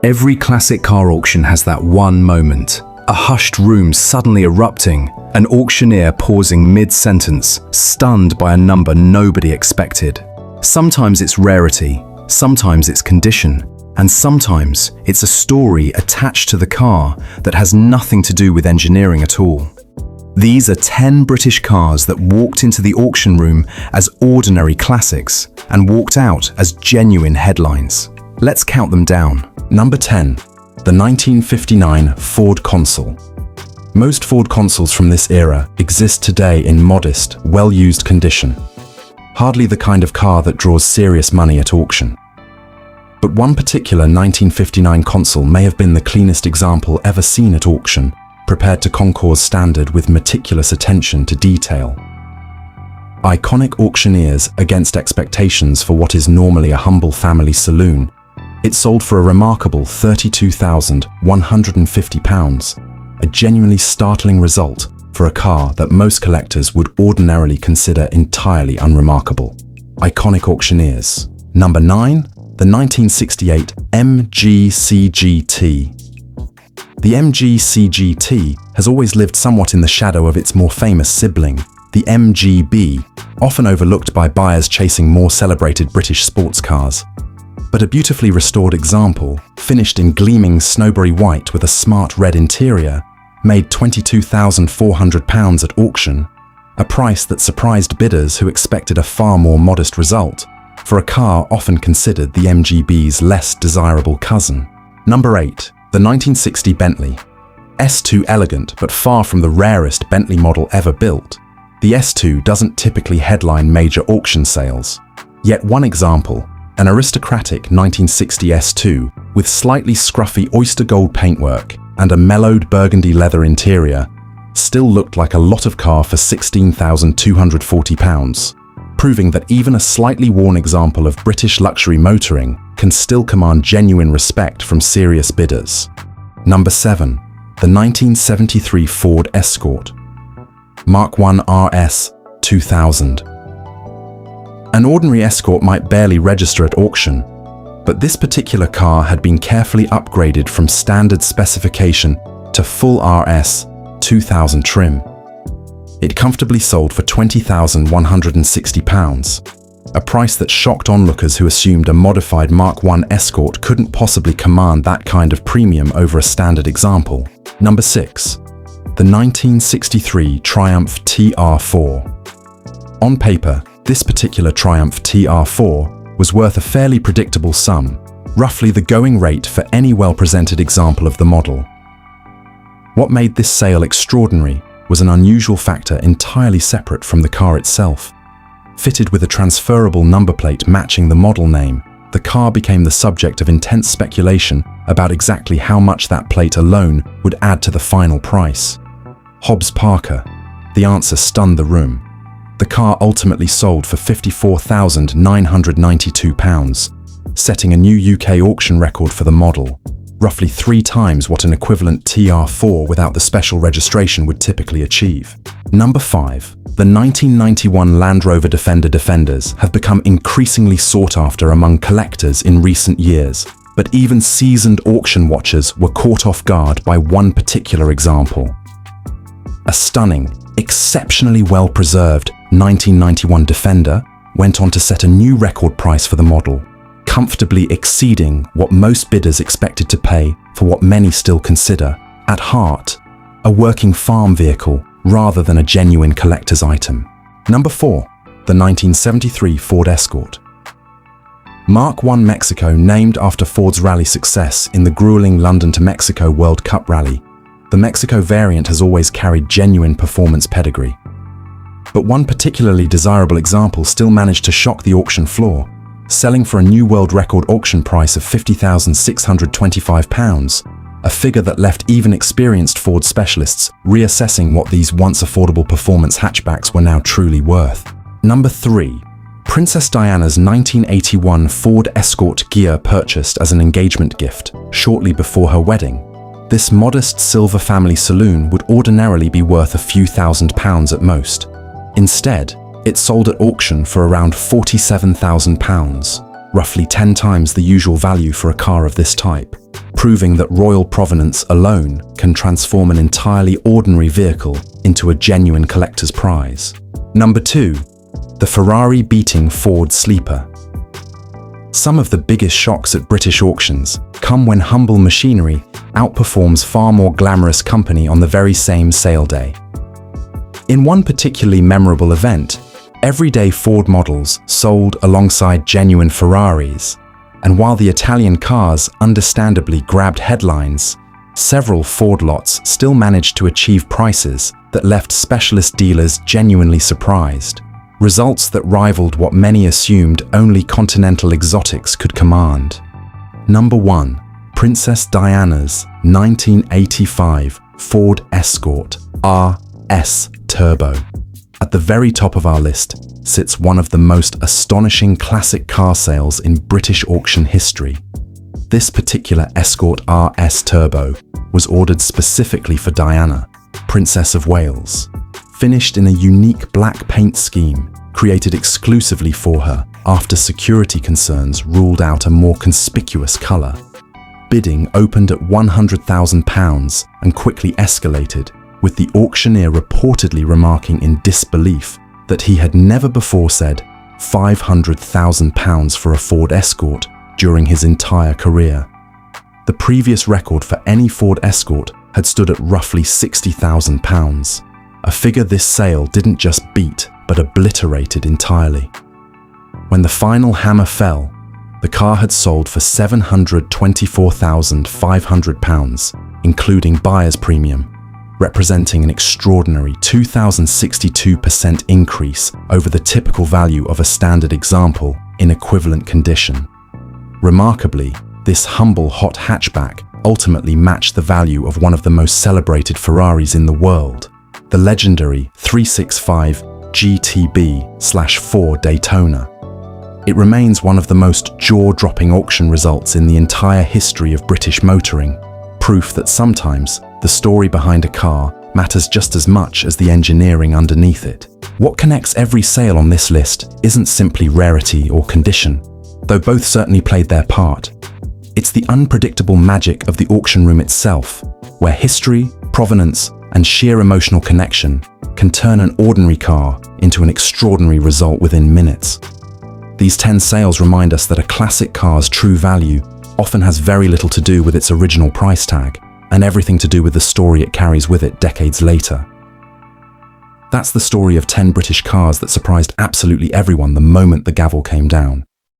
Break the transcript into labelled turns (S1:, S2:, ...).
S1: Every classic car auction has that one moment. A hushed room suddenly erupting, an auctioneer pausing mid-sentence, stunned by a number nobody expected. Sometimes it's rarity, sometimes it's condition, and sometimes it's a story attached to the car that has nothing to do with engineering at all. These are 10 British cars that walked into the auction room as ordinary classics and walked out as genuine headlines. Let's count them down.
S2: Number 10. The 1959 Ford Consul. Most Ford Consuls from this era exist today in modest, well-used condition. Hardly the kind of car that draws serious money at auction. But one particular 1959 Consul may have been the cleanest example ever seen at auction, prepared to Concours standard with meticulous attention to detail. Iconic auctioneers against expectations for what is normally a humble family saloon, it sold for a remarkable £32,150, a genuinely startling result for a car that most collectors would ordinarily consider entirely unremarkable. Iconic auctioneers. Number 9. The 1968 MG CGT. The MG CGT has always lived somewhat in the shadow of its more famous sibling, the MGB, often overlooked by buyers chasing more celebrated British sports cars. But a beautifully restored example, finished in gleaming snowberry white with a smart red interior, made £22,400 at auction, a price that surprised bidders who expected a far more modest result, for a car often considered the MGB's less desirable cousin. Number 8. The 1960 Bentley. S2 elegant but far from the rarest Bentley model ever built, the S2 doesn't typically headline major auction sales. Yet one example, an aristocratic 1960 S2 with slightly scruffy oyster gold paintwork and a mellowed burgundy leather interior, still looked like a lot of car for £16,240, proving that even a slightly worn example of British luxury motoring can still command genuine respect from serious bidders. Number 7. The 1973 Ford Escort Mark I RS 2000. An ordinary Escort might barely register at auction, but this particular car had been carefully upgraded from standard specification to full RS 2000 trim. It comfortably sold for £20,160, a price that shocked onlookers who assumed a modified Mark I Escort couldn't possibly command that kind of premium over a standard example. Number 6. The 1963 Triumph TR4. On paper, this particular Triumph TR4 was worth a fairly predictable sum, roughly the going rate for any well-presented example of the model. What made this sale extraordinary was an unusual factor entirely separate from the car itself. Fitted with a transferable number plate matching the model name, the car became the subject of intense speculation about exactly how much that plate alone would add to the final price. Hobbs Parker. The answer stunned the room. The car ultimately sold for £54,992, setting a new UK auction record for the model, roughly 3 times what an equivalent TR4 without the special registration would typically achieve. Number 5. The 1991 Land Rover Defenders have become increasingly sought after among collectors in recent years, but even seasoned auction watchers were caught off guard by one particular example. A stunning, exceptionally well-preserved 1991 Defender went on to set a new record price for the model, comfortably exceeding what most bidders expected to pay for what many still consider, at heart, a working farm vehicle rather than a genuine collector's item. Number 4. The 1973 Ford Escort. Mark I Mexico, named after Ford's rally success in the grueling London to Mexico World Cup rally, the Mexico variant has always carried genuine performance pedigree. But one particularly desirable example still managed to shock the auction floor, selling for a new world record auction price of £50,625, a figure that left even experienced Ford specialists reassessing what these once affordable performance hatchbacks were now truly worth. Number 3. Princess Diana's 1981 Ford Escort Gear, purchased as an engagement gift shortly before her wedding. This modest silver family saloon would ordinarily be worth a few £1,000s at most. Instead, it sold at auction for around £47,000, roughly 10 times the usual value for a car of this type. proving that royal provenance alone can transform an entirely ordinary vehicle into a genuine collector's prize. Number 2. The Ferrari beating Ford sleeper. Some of the biggest shocks at British auctions come when humble machinery outperforms far more glamorous company on the very same sale day. In one particularly memorable event, everyday Ford models sold alongside genuine Ferraris, and while the Italian cars understandably grabbed headlines, several Ford lots still managed to achieve prices that left specialist dealers genuinely surprised, results that rivaled what many assumed only continental exotics could command. Number 1. Princess Diana's 1985 Ford Escort RS Turbo. At the very top of our list sits one of the most astonishing classic car sales in British auction history. This particular Escort RS Turbo was ordered specifically for Diana, Princess of Wales. Finished in a unique black paint scheme created exclusively for her after security concerns ruled out a more conspicuous colour. Bidding opened at £100,000 and quickly escalated, with the auctioneer reportedly remarking in disbelief that he had never before said £500,000 for a Ford Escort during his entire career. The previous record for any Ford Escort had stood at roughly £60,000, a figure this sale didn't just beat but obliterated entirely. When the final hammer fell, the car had sold for £724,500, including buyer's premium, representing an extraordinary 2,062% increase over the typical value of a standard example in equivalent condition. Remarkably, this humble hot hatchback ultimately matched the value of one of the most celebrated Ferraris in the world, the legendary 365 GTB/4 Daytona. It remains one of the most jaw-dropping auction results in the entire history of British motoring, proof that sometimes the story behind a car matters just as much as the engineering underneath it. What connects every sale on this list isn't simply rarity or condition, though both certainly played their part. It's the unpredictable magic of the auction room itself, where history, provenance, and sheer emotional connection can turn an ordinary car into an extraordinary result within minutes. These 10 sales remind us that a classic car's true value often has very little to do with its original price tag, and everything to do with the story it carries with it decades later. That's the story of 10 British cars that surprised absolutely everyone the moment the gavel came down.